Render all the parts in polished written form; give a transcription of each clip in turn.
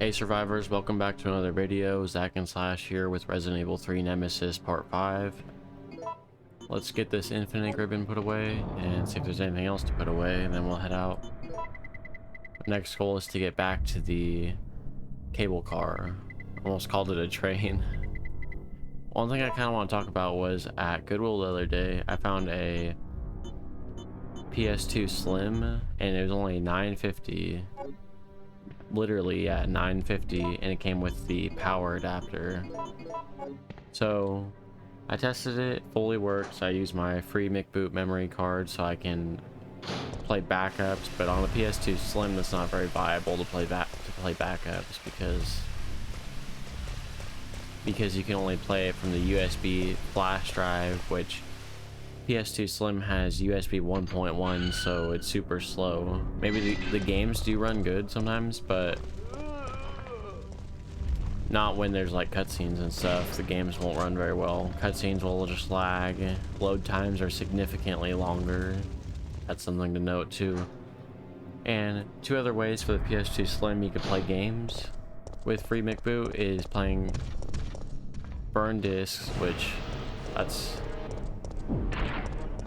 Hey survivors, welcome back to another video. Zach and Slash here with Resident Evil 3 Nemesis Part 5. Let's get this infinite ribbon put away and see if there's anything else to put away, and then we'll head out. Next goal is to get back to the cable car. Almost called it a train. One thing I kind of want to talk about was at Goodwill the other day, I found a PS2 Slim and it was only $9.50. Literally at $9.50, and it came with the power adapter. So I tested it, fully works. I use my free McBoot memory card so I can play backups, but on the PS2 Slim that's not very viable to play backups because you can only play it from the USB flash drive, which PS2 Slim has USB 1.1, so it's super slow. Maybe the games do run good sometimes, but not when there's like cutscenes and stuff. The games won't run very well. Cutscenes will just lag. Load times are significantly longer. That's something to note too. And two other ways for the PS2 Slim you could play games with free McBoot is playing burn discs, which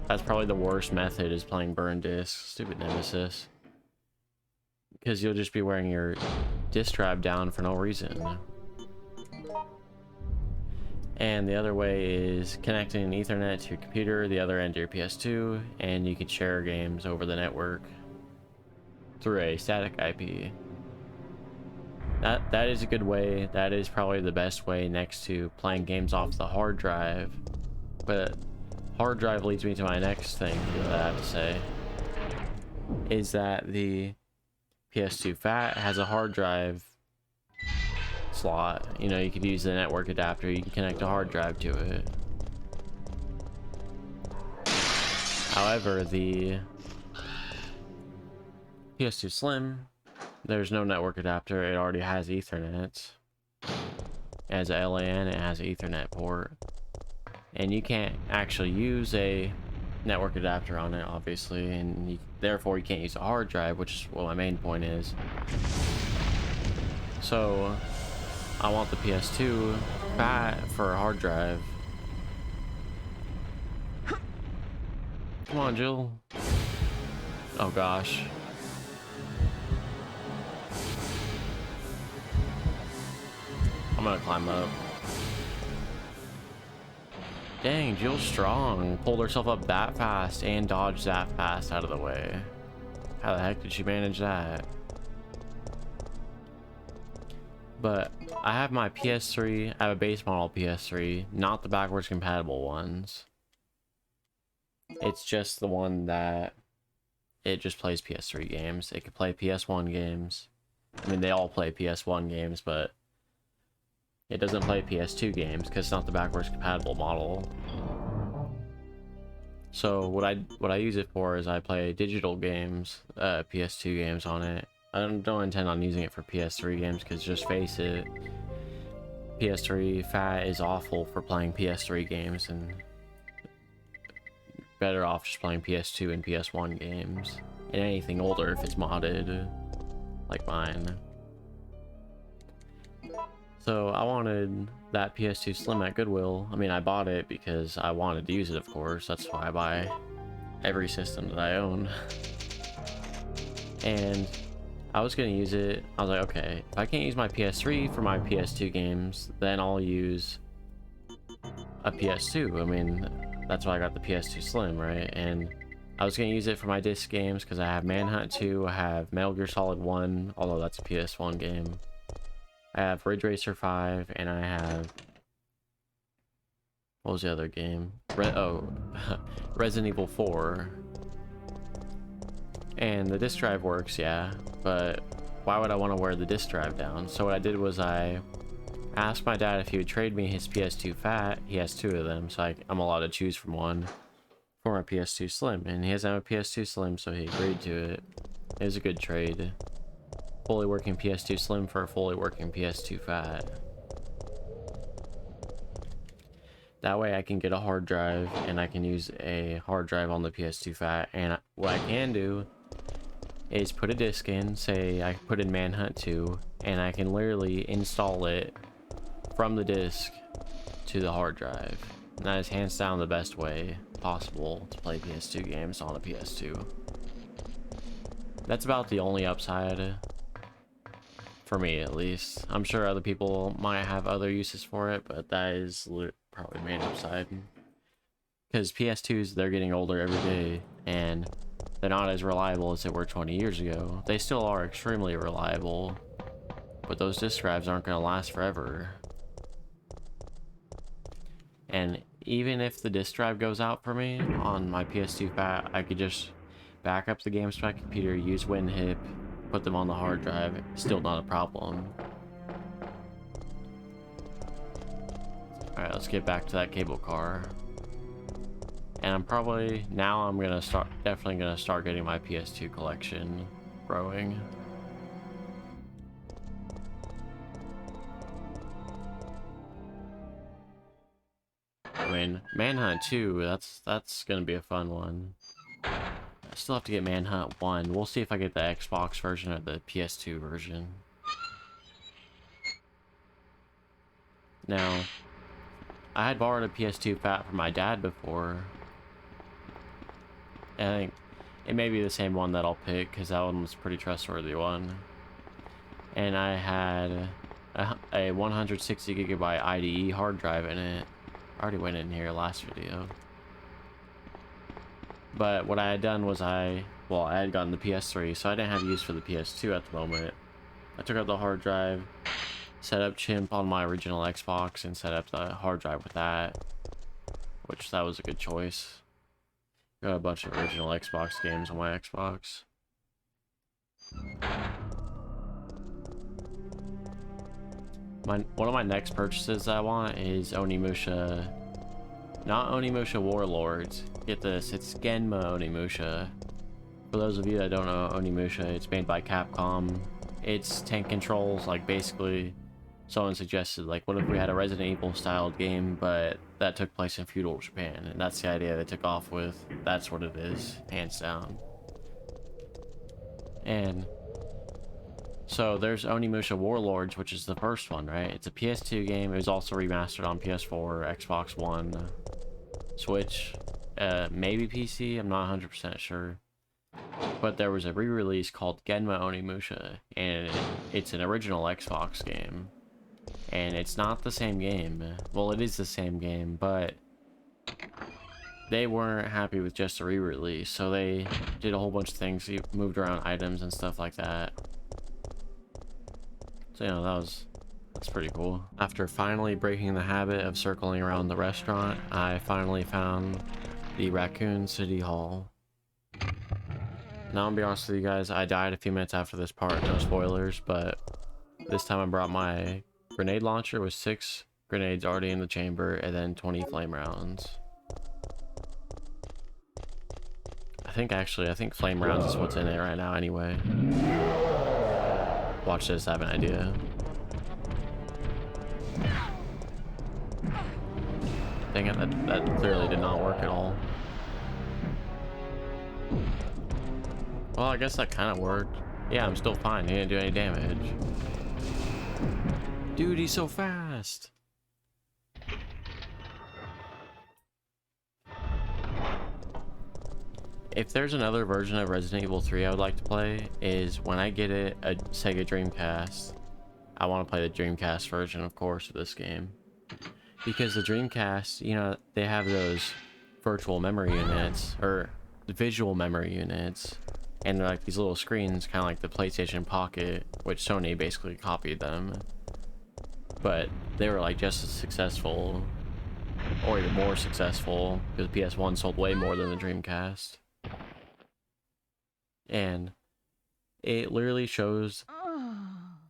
that's probably the worst method, is playing burn discs. Stupid Nemesis. Because you'll just be wearing your disk drive down for no reason. And the other way is connecting an Ethernet to your computer, the other end to your PS2, and you can share games over the network through a static IP. That is a good way. That is probably the best way next to playing games off the hard drive. But hard drive leads me to my next thing that I have to say, is that the PS2 Fat has a hard drive slot. You know, you could use the network adapter, you can connect a hard drive to it. However, the PS2 Slim, there's no network adapter. It already has Ethernet. It has a LAN, it has an Ethernet port. And you can't actually use a network adapter on it, obviously, and therefore you can't use a hard drive, which is what my main point is. So I want the PS2 Fat for a hard drive. Come on, Jill. Oh gosh. I'm gonna climb up. Dang, Jill's strong. Pulled herself up that fast and dodged that fast out of the way. How the heck did she manage that? But I have my PS3. I have a base model PS3, not the backwards compatible ones. It's just the one that it just plays PS3 games. It could play PS1 games. I mean, they all play PS1 games, but it doesn't play PS2 games because it's not the backwards compatible model. So what I use it for is I play digital games, PS2 games on it. I don't intend on using it for PS3 games because, just face it, PS3 Fat is awful for playing PS3 games, and better off just playing PS2 and PS1 games, and anything older if it's modded, like mine. So I wanted that PS2 Slim at Goodwill. I mean, I bought it because I wanted to use it, of course. That's why I buy every system that I own. And I was gonna use it. I was like, okay, if I can't use my PS3 for my PS2 games, then I'll use a PS2. I mean, that's why I got the PS2 Slim, right? And I was gonna use it for my disc games because I have Manhunt 2, I have Metal Gear Solid 1, although that's a PS1 game. I have Ridge Racer 5, and I have... what was the other game? Resident Evil 4. And the disc drive works, yeah, but why would I want to wear the disc drive down? So what I did was I asked my dad if he would trade me his PS2 Fat. He has two of them, so I'm allowed to choose from one for my PS2 Slim. And he doesn't have a PS2 Slim, so he agreed to it. It was a good trade. Fully working PS2 Slim for a fully working PS2 Fat. That way I can get a hard drive, and I can use a hard drive on the PS2 Fat. And what I can do is put a disc in, say I put in Manhunt 2, and I can literally install it from the disc to the hard drive. And that is hands down the best way possible to play PS2 games on a PS2. That's about the only upside, for me at least. I'm sure other people might have other uses for it, but that is probably the main upside. Because PS2s, they're getting older every day, and they're not as reliable as they were 20 years ago. They still are extremely reliable, but those disk drives aren't going to last forever. And even if the disk drive goes out for me on my PS2 fat, I could just back up the games to my computer, use WinHip, put them on the hard drive. Still not a problem. Alright, let's get back to that cable car. And I'm definitely gonna start getting my PS2 collection growing. I mean, Manhunt 2, that's gonna be a fun one. I still have to get Manhunt 1. We'll see if I get the Xbox version or the PS2 version. Now, I had borrowed a PS2 fat from my dad before. I think it may be the same one that I'll pick, because that one was a pretty trustworthy one. And I had a 160 gigabyte IDE hard drive in it. I already went in here last video. But what I had done was I had gotten the PS3, so I didn't have use for the PS2 at the moment. I took out the hard drive, set up Chimp on my original Xbox, and set up the hard drive with that. Which, that was a good choice. Got a bunch of original Xbox games on my Xbox. One of my next purchases I want is Onimusha. Not Onimusha Warlords. Get this, it's Genma Onimusha. For those of you that don't know Onimusha, it's made by Capcom. It's tank controls, like basically someone suggested, like, what if we had a Resident Evil styled game, but that took place in feudal Japan, and that's the idea they took off with. That's what it is, hands down. And so there's Onimusha Warlords, which is the first one, right? It's a PS2 game. It was also remastered on PS4, Xbox One, Switch, maybe PC, I'm not 100% sure. But there was a re-release called Genma Onimusha, and it's an original Xbox game. And it's not the same game. Well, it is the same game, but they weren't happy with just a re-release, so they did a whole bunch of things, moved around items and stuff like that. So, you know, that's pretty cool. After finally breaking the habit of circling around the restaurant, I finally found the Raccoon City Hall. Now, I'll be honest with you guys, I died a few minutes after this part, no spoilers, but this time I brought my grenade launcher with 6 grenades already in the chamber, and then 20 flame rounds. I think flame rounds is what's in it right now anyway. Watch this, I have an idea. Dang it, that clearly did not work at all. Well, I guess that kind of worked. Yeah, I'm still fine. He didn't do any damage. Dude, he's so fast. If there's another version of Resident Evil 3 I would like to play, is when I get it, a Sega Dreamcast. I want to play the Dreamcast version, of course, of this game. Because the Dreamcast, you know, they have those virtual memory units, or the visual memory units. And they're like these little screens, kind of like the PlayStation Pocket, which Sony basically copied them. But they were like just as successful, or even more successful, because PS1 sold way more than the Dreamcast. And it literally shows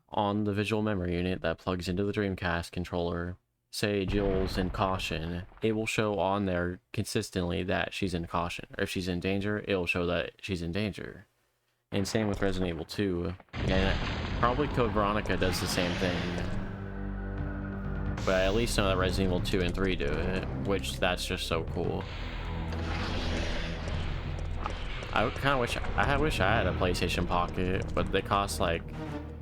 on the visual memory unit that plugs into the Dreamcast controller, say Jill's in caution, it will show on there consistently that she's in caution. Or if she's in danger, it will show that she's in danger. And same with Resident Evil 2. And probably Code Veronica does the same thing. But I at least know that Resident Evil 2 and 3 do it, which that's just so cool. I wish I had a PlayStation Pocket, but they cost like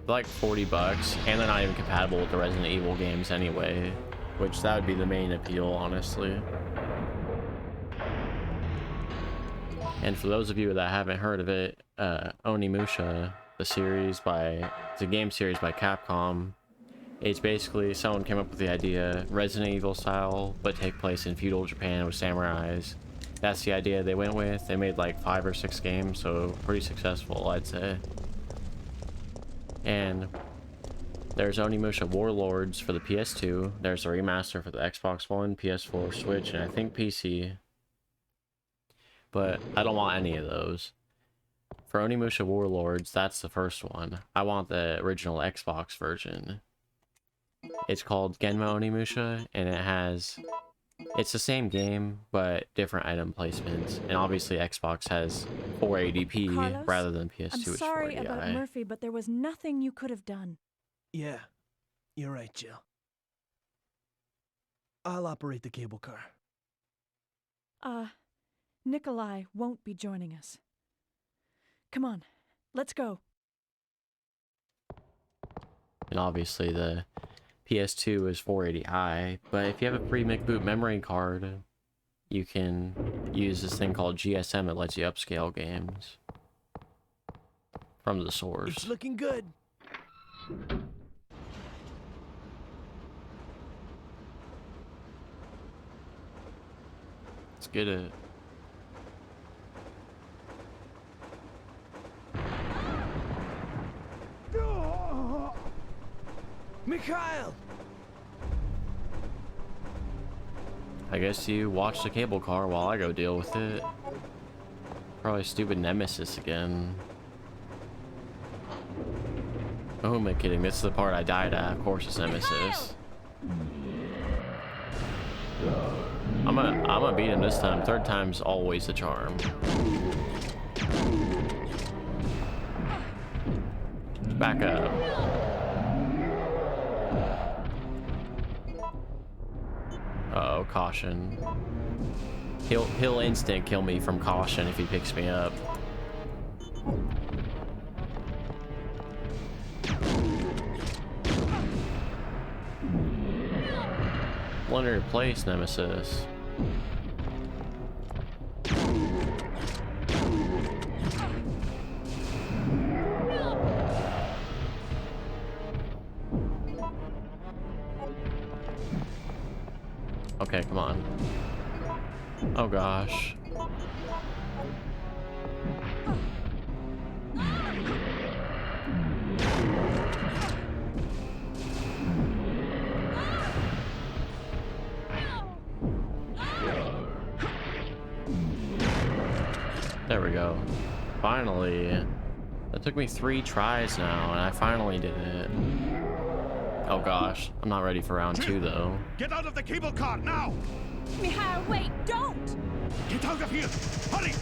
like 40 bucks, and they're not even compatible with the Resident Evil games anyway, which that would be the main appeal, honestly. And for those of you that haven't heard of it, Onimusha, it's a game series by Capcom. It's basically someone came up with the idea, Resident Evil style, but take place in feudal Japan with samurais. That's the idea they went with. They made like 5 or 6 games, so pretty successful, I'd say. And there's Onimusha Warlords for the PS2. There's a remaster for the Xbox One, PS4, Switch, and I think PC. But I don't want any of those. For Onimusha Warlords, that's the first one. I want the original Xbox version. It's called Genma Onimusha, and it's the same game, but different item placements. And obviously Xbox has 480p Carlos, rather than PS2 I'm is sorry 480i. about Murphy, but there was nothing you could have done. Yeah, you're right, Jill. I'll operate the cable car. Nikolai won't be joining us. Come on, let's go. And obviously the PS2 is 480i, but if you have a pre-boot memory card, you can use this thing called GSM that lets you upscale games from the source. It's looking good. Let's get it. Mikhail! I guess you watch the cable car while I go deal with it. Probably stupid Nemesis again. Oh, who am I kidding? This is the part I died at. Of course it's Nemesis. I'm gonna beat him this time. Third time's always the charm. Back up. Uh-oh, caution. He'll instant kill me from caution if he picks me up. Wonder your place, Nemesis. Okay, come on. Oh gosh. There we go. Finally. That took me 3 tries now, and I finally did it. Oh gosh, I'm not ready for round 2 though. Get out of the cable car now! Mikhail, wait, don't! Get out of here! Hurry!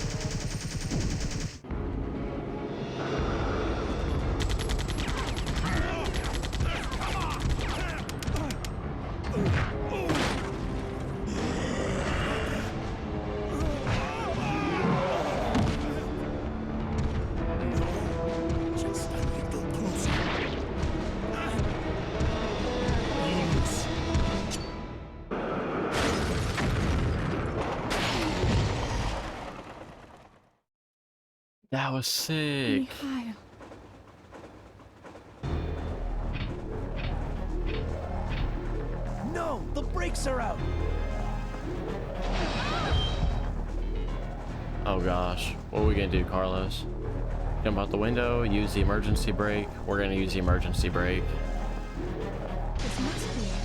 Just a little closer. That was sick. Mikhail. No, the brakes are out. Oh gosh, what are we gonna do, Carlos? Jump out the window, use the emergency brake. We're gonna use the emergency brake. This must be it.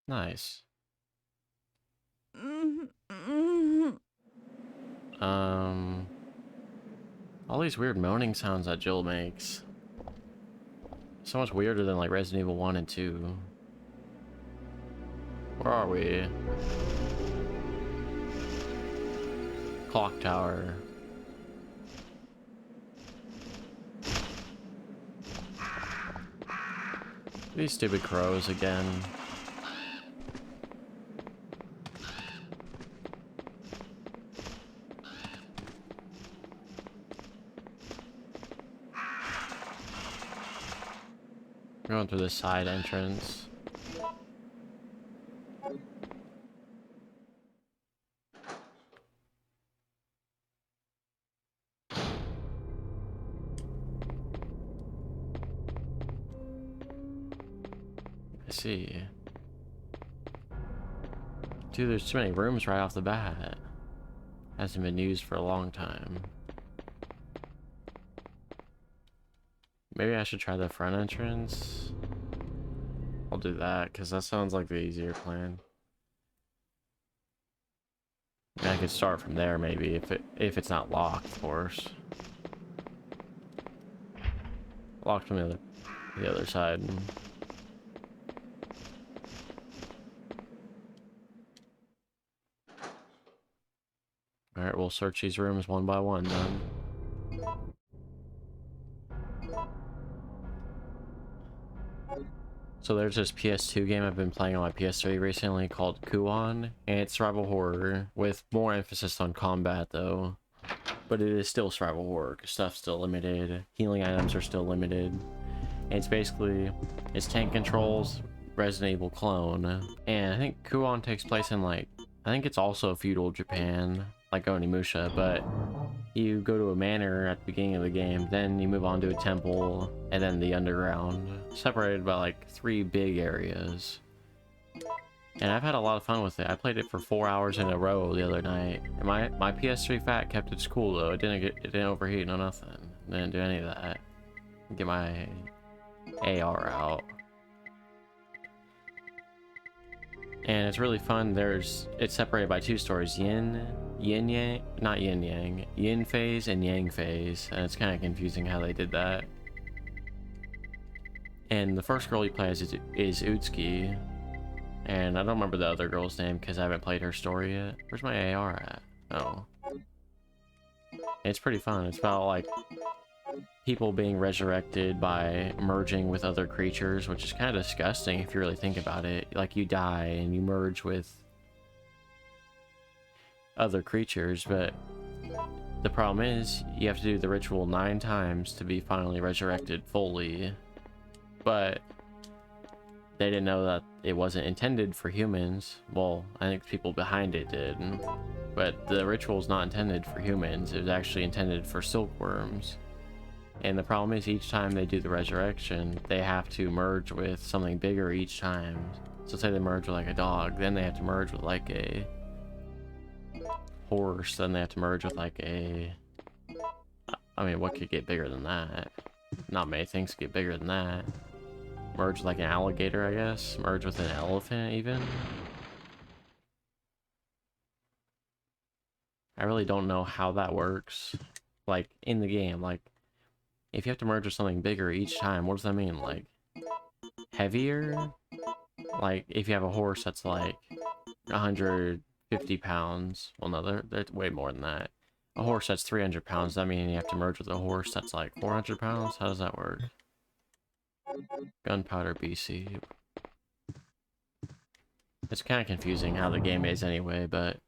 Nice. All these weird moaning sounds that Jill makes. So much weirder than like Resident Evil 1 and 2. Where are we? Clock tower. These stupid crows again. Going through the side entrance. I see. Dude, there's too many rooms right off the bat. Hasn't been used for a long time. Maybe I should try the front entrance. I'll do that, because that sounds like the easier plan. I mean, I could start from there, maybe, if it's not locked, of course. Locked from the other side. Alright, we'll search these rooms one by one then. So there's this PS2 game I've been playing on my PS3 recently called Kuon, and it's survival horror with more emphasis on combat though. But it is still survival horror, 'cause stuff's still limited, healing items are still limited. And it's tank controls, Resident Evil clone. And I think Kuon takes place in I think it's also feudal Japan, like Onimusha, but you go to a manor at the beginning of the game, then you move on to a temple, and then the underground, separated by 3 big areas. And I've had a lot of fun with it. I played it for 4 hours in a row the other night. And my PS3 Fat kept its cool though. It didn't overheat, no nothing. Didn't do any of that. Get my AR out. And it's really fun. It's separated by 2 stories. Yin phase and yang phase, and it's kind of confusing how they did that. And the first girl you play as is Utsuki, and I don't remember the other girl's name because I haven't played her story yet. Where's my AR at? Oh, it's pretty fun. It's about people being resurrected by merging with other creatures, which is kind of disgusting if you really think about it. You die and you merge with other creatures, but the problem is you have to do the ritual 9 times to be finally resurrected fully. But they didn't know that it wasn't intended for humans. Well, I think people behind it did, but the ritual's not intended for humans. It was actually intended for silkworms. And the problem is each time they do the resurrection, they have to merge with something bigger each time. So say they merge with a dog, then they have to merge with a horse, then they have to merge with I mean, what could get bigger than that? Not many things get bigger than that. Merge with an alligator, I guess. Merge with an elephant, even. I really don't know how that works. In the game, if you have to merge with something bigger each time, what does that mean? Heavier? If you have a horse that's 150 pounds. Well, no, they're way more than that. A horse that's 300 pounds, that means you have to merge with a horse that's 400 pounds? How does that work? Gunpowder BC. It's kind of confusing how the game is anyway, but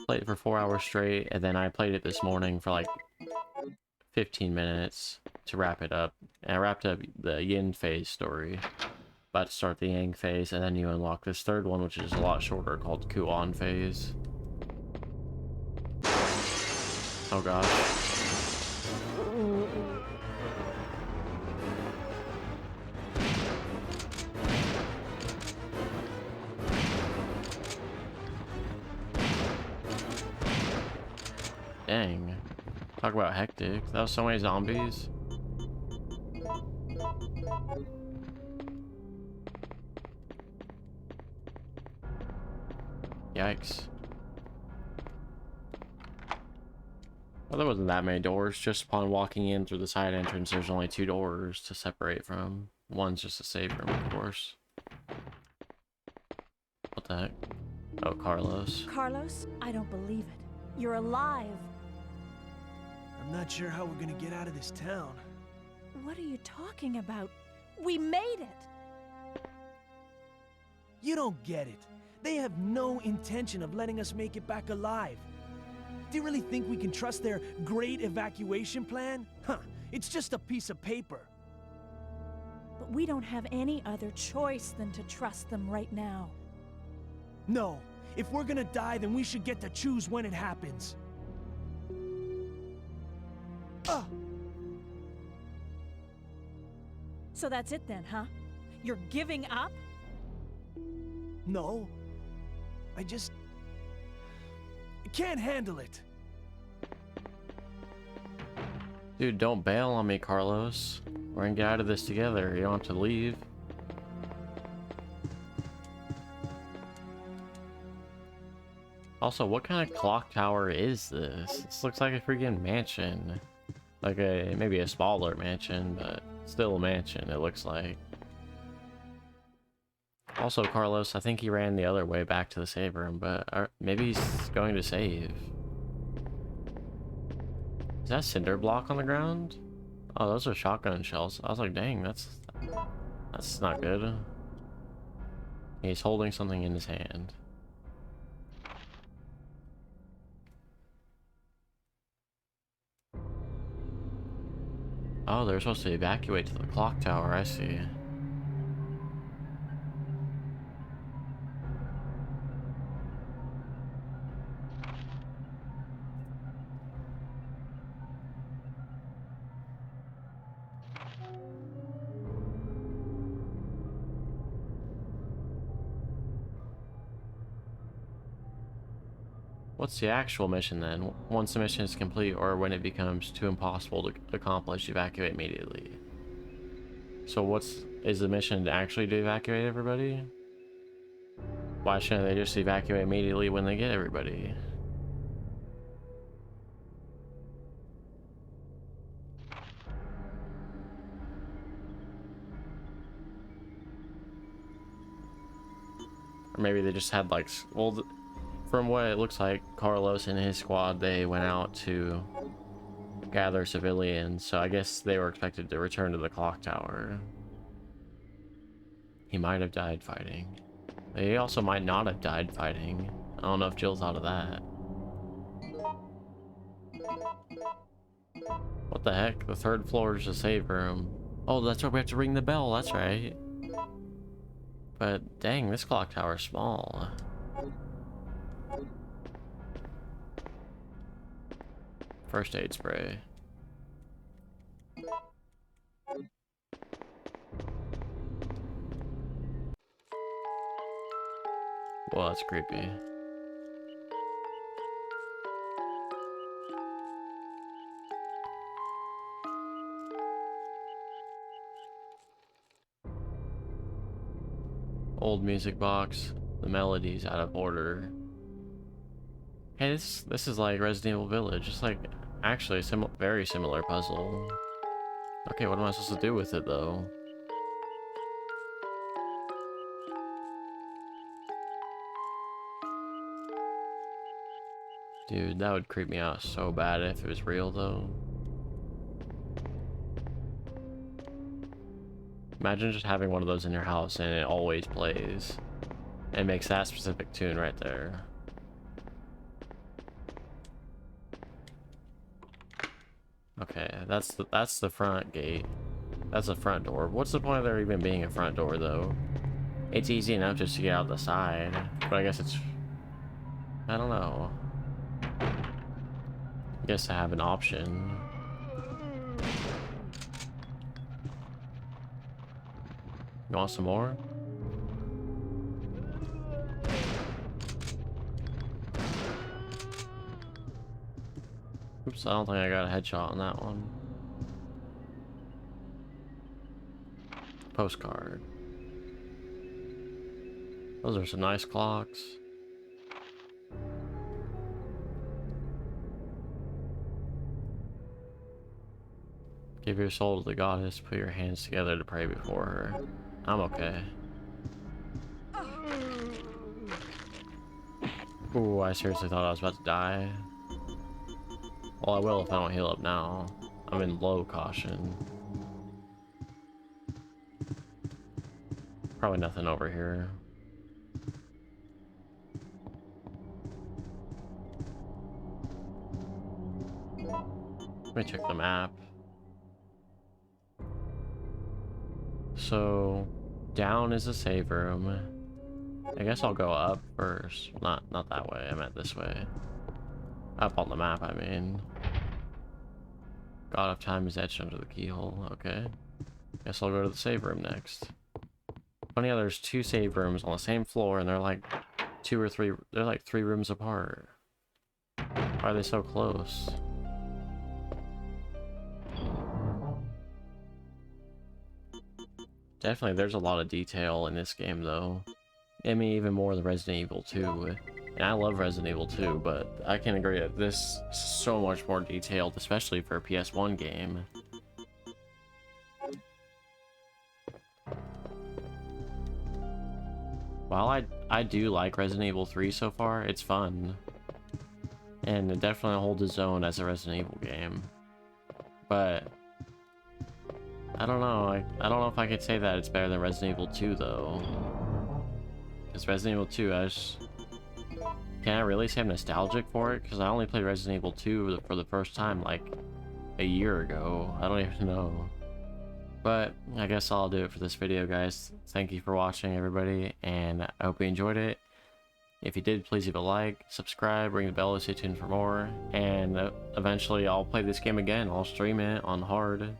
played it for 4 hours straight, and then I played it this morning for 15 minutes to wrap it up. And I wrapped up the Yin phase story. About to start the Yang phase, and then you unlock this third one, which is a lot shorter, called Kuon phase. Oh gosh. Dang. Talk about hectic. That was so many zombies. Yikes. Well, there wasn't that many doors. Just upon walking in through the side entrance, there's only 2 doors to separate from. One's just a save room, of course. What the heck? Oh, Carlos. Carlos, I don't believe it. You're alive. I'm not sure how we're gonna get out of this town. What are you talking about? We made it. You don't get it. They have no intention of letting us make it back alive. Do you really think we can trust their great evacuation plan? Huh, it's just a piece of paper. But we don't have any other choice than to trust them right now. No, if we're gonna die, then we should get to choose when it happens. So that's it then, huh? You're giving up? No. I can't handle it. Dude, don't bail on me, Carlos. We're gonna get out of this together. You don't have to leave. Also, what kind of clock tower is this? This looks like a freaking mansion. Like maybe a smaller mansion, but still a mansion, it looks like. Also, Carlos, I think he ran the other way back to the save room, but maybe he's going to save. Is that cinder block on the ground? Oh, those are shotgun shells. I was like, dang, that's not good. He's holding something in his hand. Oh, they're supposed to evacuate to the clock tower, I see. What's the actual mission then? Once the mission is complete or when it becomes too impossible to accomplish, evacuate immediately. So is the mission actually to evacuate everybody? Why shouldn't they just evacuate immediately when they get everybody? Or maybe they just had like, well, from what it looks like, Carlos and his squad, they went out to gather civilians, so I guess they were expected to return to the clock tower. He might have died fighting. He also might not have died fighting. I don't know if Jill thought of that. What the heck? The third floor is a save room. Oh, that's where we have to ring the bell, that's right. But dang, this clock tower is small. First aid spray. Well, that's creepy. Old music box. The melody's out of order. Hey, this is like Resident Evil Village. It's like actually a very similar puzzle. Okay, what am I supposed to do with it though? Dude, that would creep me out so bad if it was real though. Imagine just having one of those in your house and it always plays. It makes that specific tune right there. Okay, that's the front gate. That's the front door. What's the point of there even being a front door though? It's easy enough just to get out the side, but I guess it's, I don't know. I guess I have an option. You want some more? Oops, I don't think I got a headshot on that one. Postcard. Those are some nice clocks. Give your soul to the goddess, put your hands together to pray before her. I'm okay. Ooh, I seriously thought I was about to die. Well, I will if I don't heal up now. I'm in low caution. Probably nothing over here. Let me check the map. So, down is a save room. I guess I'll go up first. Not that way. I meant this way. Up on the map, I mean. God of Time is etched under the keyhole. Okay. Guess I'll go to the save room next. Funny how there's 2 save rooms on the same floor, and they're like 2 or 3. They're like 3 rooms apart. Why are they so close? Definitely, there's a lot of detail in this game, though. I mean, even more than Resident Evil 2. And I love Resident Evil 2, but I can agree that this is so much more detailed, especially for a PS1 game. While I do like Resident Evil 3 so far, it's fun. And it definitely holds its own as a Resident Evil game. But I don't know. I don't know if I could say that it's better than Resident Evil 2, though. Because Resident Evil 2, can I really say I'm nostalgic for it? Because I only played Resident Evil 2 for the first time, like, a year ago. I don't even know. But I guess I'll do it for this video, guys. Thank you for watching, everybody, and I hope you enjoyed it. If you did, please leave a like, subscribe, ring the bell to stay tuned for more, and eventually I'll play this game again. I'll stream it on hard,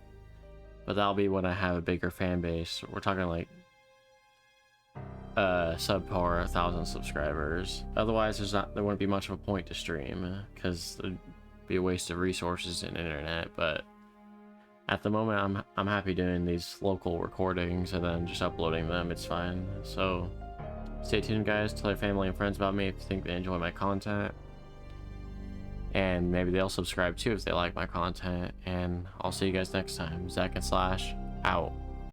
but that'll be when I have a bigger fan base. We're talking like subpar 1,000 subscribers. Otherwise, there wouldn't be much of a point to stream, because it'd be a waste of resources and internet. But at the moment, I'm happy doing these local recordings and then just uploading them. It's fine. So stay tuned, guys. Tell your family and friends about me if you think they enjoy my content, and maybe they'll subscribe too if they like my content. And I'll see you guys next time. Zach and Slash out.